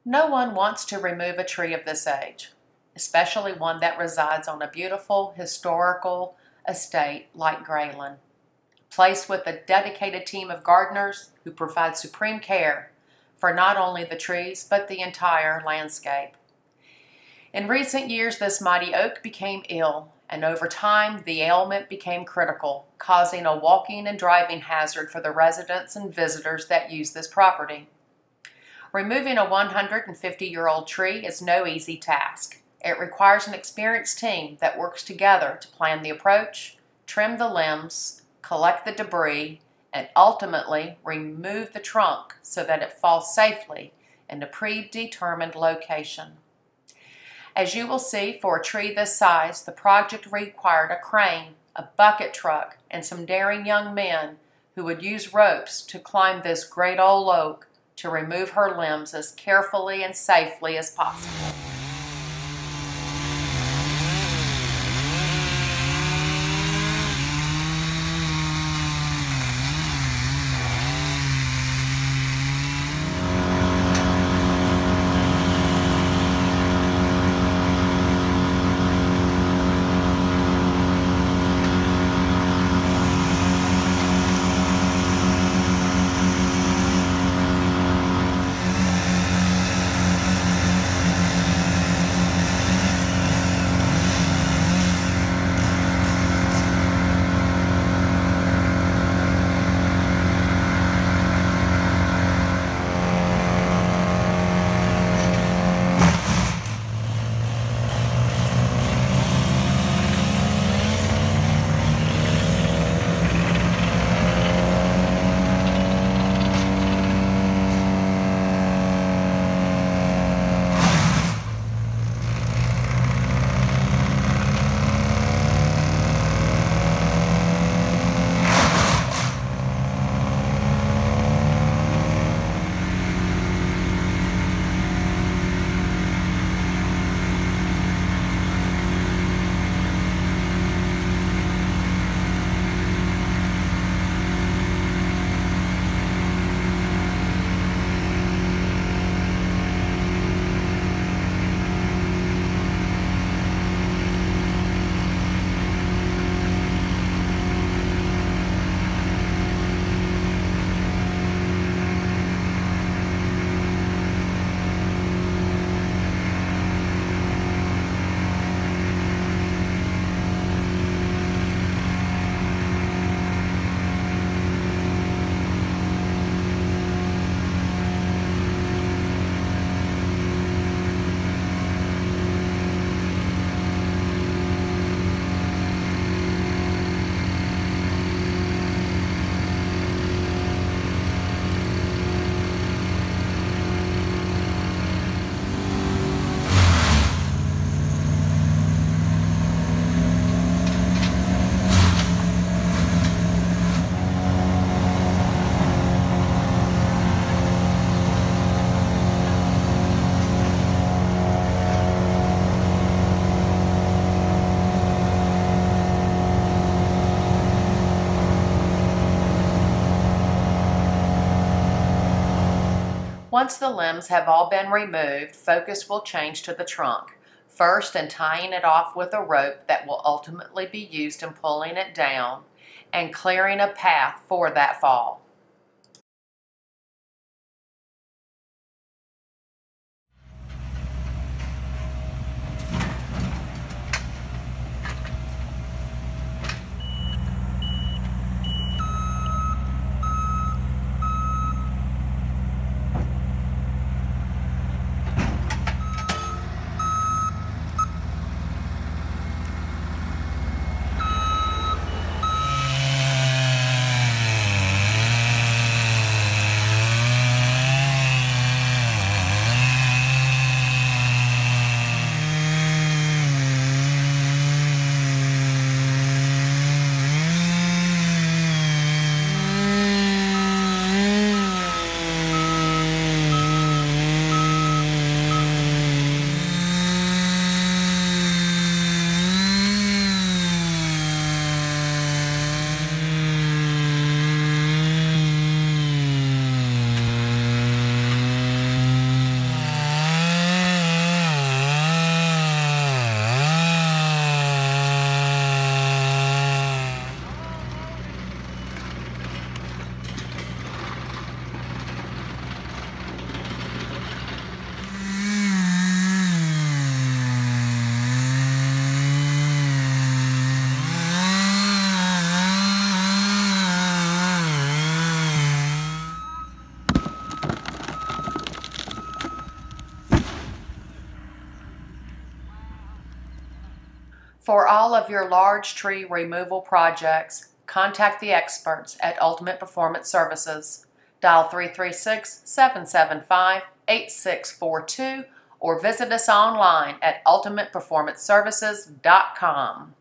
No one wants to remove a tree of this age, especially one that resides on a beautiful historical estate like Graylyn, placed with a dedicated team of gardeners who provide supreme care for not only the trees but the entire landscape. In recent years, this mighty oak became ill, and over time the ailment became critical, causing a walking and driving hazard for the residents and visitors that use this property. Removing a 150-year-old tree is no easy task. It requires an experienced team that works together to plan the approach, trim the limbs, collect the debris, and ultimately remove the trunk so that it falls safely in a predetermined location. As you will see, for a tree this size, the project required a crane, a bucket truck, and some daring young men who would use ropes to climb this great old oak to remove her limbs as carefully and safely as possible. Once the limbs have all been removed, focus will change to the trunk. First, in tying it off with a rope that will ultimately be used in pulling it down and clearing a path for that fall. For all of your large tree removal projects, contact the experts at Ultimate Performance Services. Dial 336-775-8642 or visit us online at ultimateperformanceservices.com.